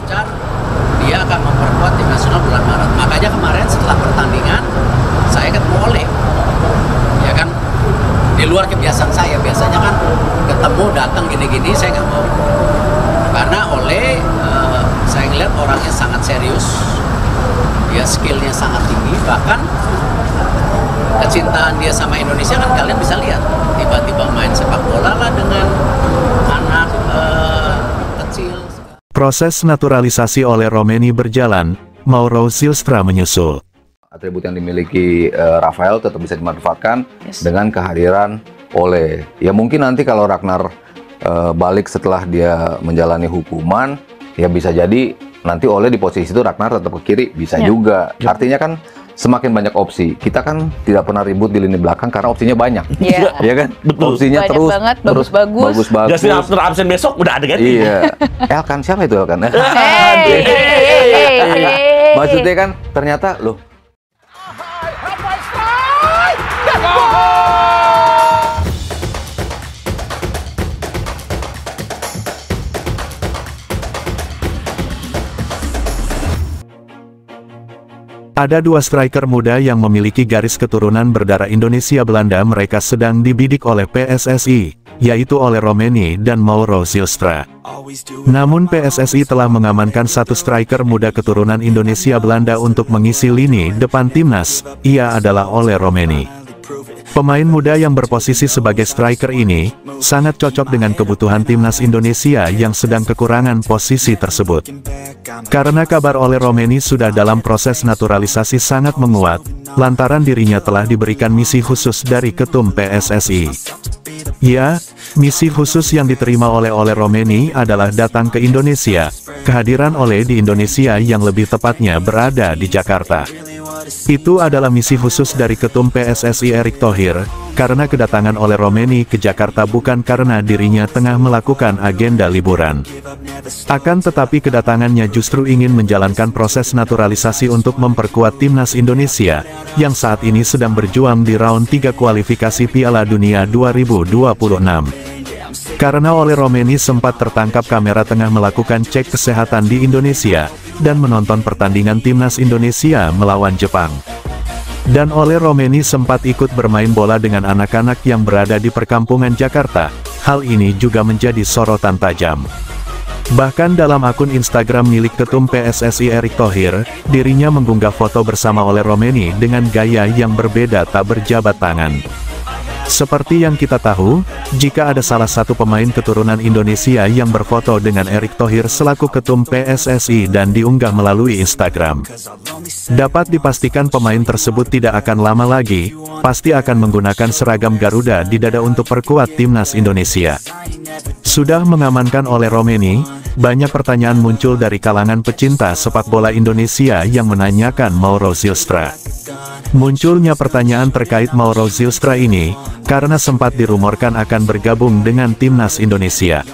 lancar, dia akan memperkuat tim nasional bulan Maret. Makanya kemarin setelah pertandingan, saya ketemu Ole. Ya kan, di luar kebiasaan saya, biasanya kan ketemu datang gini-gini, saya nggak mau. Karena Ole, saya ngeliat orangnya sangat serius, dia skillnya sangat tinggi, bahkan kecintaan dia sama Indonesia kan kalian bisa lihat. Tiba-tiba main sepak bola lah dengan anak kecil. Proses naturalisasi oleh Romeni berjalan, Mauro Zylstra menyusul. Atribut yang dimiliki Rafael tetap bisa dimanfaatkan dengan kehadiran Ole. Ya mungkin nanti kalau Ragnar balik setelah dia menjalani hukuman, ya bisa jadi nanti Ole di posisi itu Ragnar tetap ke kiri, bisa juga. Artinya kan semakin banyak opsi. Kita kan tidak pernah ribut di lini belakang karena opsinya banyak. Iya. Ya kan? Betul. Opsinya banyak terus banget, terus bagus. Justin absen besok udah ada ganti. Iya. Elkan siapa itu Elkan? Maksudnya kan ternyata loh. Ada dua striker muda yang memiliki garis keturunan berdarah Indonesia Belanda. Mereka sedang dibidik oleh PSSI, yaitu Ole Romeni dan Mauro Zylstra. Namun PSSI telah mengamankan satu striker muda keturunan Indonesia Belanda untuk mengisi lini depan timnas. Ia adalah Ole Romeni. Pemain muda yang berposisi sebagai striker ini sangat cocok dengan kebutuhan timnas Indonesia yang sedang kekurangan posisi tersebut. Karena kabar Ole Romeni sudah dalam proses naturalisasi sangat menguat, lantaran dirinya telah diberikan misi khusus dari Ketum PSSI. Ya, misi khusus yang diterima oleh Ole Romeni adalah datang ke Indonesia. Kehadiran Ole di Indonesia yang lebih tepatnya berada di Jakarta. Itu adalah misi khusus dari Ketum PSSI Erick Thohir, karena kedatangan Ole Romeni ke Jakarta bukan karena dirinya tengah melakukan agenda liburan. Akan tetapi kedatangannya justru ingin menjalankan proses naturalisasi untuk memperkuat timnas Indonesia, yang saat ini sedang berjuang di round 3 kualifikasi Piala Dunia 2026. Karena Ole Romeni sempat tertangkap kamera tengah melakukan cek kesehatan di Indonesia, dan menonton pertandingan timnas Indonesia melawan Jepang. Dan Ole Romeni sempat ikut bermain bola dengan anak-anak yang berada di perkampungan Jakarta. Hal ini juga menjadi sorotan tajam. Bahkan dalam akun Instagram milik Ketum PSSI Erick Thohir, dirinya mengunggah foto bersama Ole Romeni dengan gaya yang berbeda tak berjabat tangan. Seperti yang kita tahu, jika ada salah satu pemain keturunan Indonesia yang berfoto dengan Erick Thohir selaku Ketum PSSI dan diunggah melalui Instagram, dapat dipastikan pemain tersebut tidak akan lama lagi, pasti akan menggunakan seragam Garuda di dada untuk perkuat timnas Indonesia. Sudah mengamankan Ole Romeni, banyak pertanyaan muncul dari kalangan pecinta sepak bola Indonesia yang menanyakan Mauro Zylstra. Munculnya pertanyaan terkait Mauro Zylstra ini, karena sempat dirumorkan akan bergabung dengan timnas Indonesia.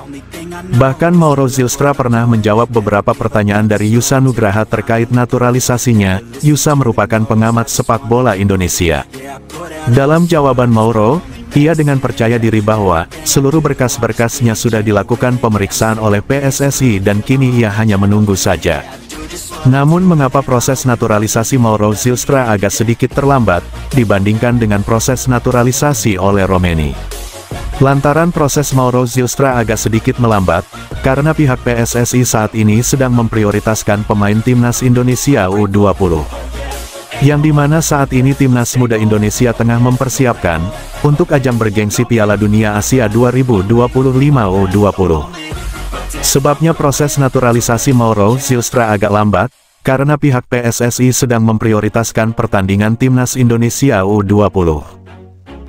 Bahkan Mauro Zylstra pernah menjawab beberapa pertanyaan dari Yusa Nugraha terkait naturalisasinya. Yusa merupakan pengamat sepak bola Indonesia. Dalam jawaban Mauro, ia dengan percaya diri bahwa seluruh berkas-berkasnya sudah dilakukan pemeriksaan oleh PSSI dan kini ia hanya menunggu saja. Namun mengapa proses naturalisasi Mauro Zylstra agak sedikit terlambat, dibandingkan dengan proses naturalisasi Ole Romeni? Lantaran proses Mauro Zylstra agak sedikit melambat, karena pihak PSSI saat ini sedang memprioritaskan pemain timnas Indonesia U20. Yang dimana saat ini timnas muda Indonesia tengah mempersiapkan, untuk ajang bergengsi Piala Dunia Asia 2025 U20. Sebabnya proses naturalisasi Mauro Zylstra agak lambat, karena pihak PSSI sedang memprioritaskan pertandingan timnas Indonesia U20.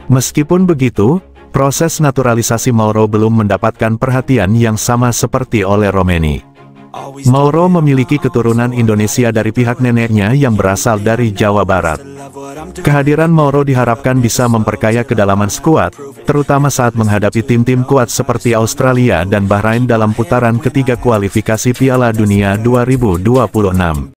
Meskipun begitu, proses naturalisasi Mauro belum mendapatkan perhatian yang sama seperti Ole Romeni. Mauro memiliki keturunan Indonesia dari pihak neneknya yang berasal dari Jawa Barat. Kehadiran Mauro diharapkan bisa memperkaya kedalaman skuad, terutama saat menghadapi tim-tim kuat seperti Australia dan Bahrain dalam putaran ketiga kualifikasi Piala Dunia 2026.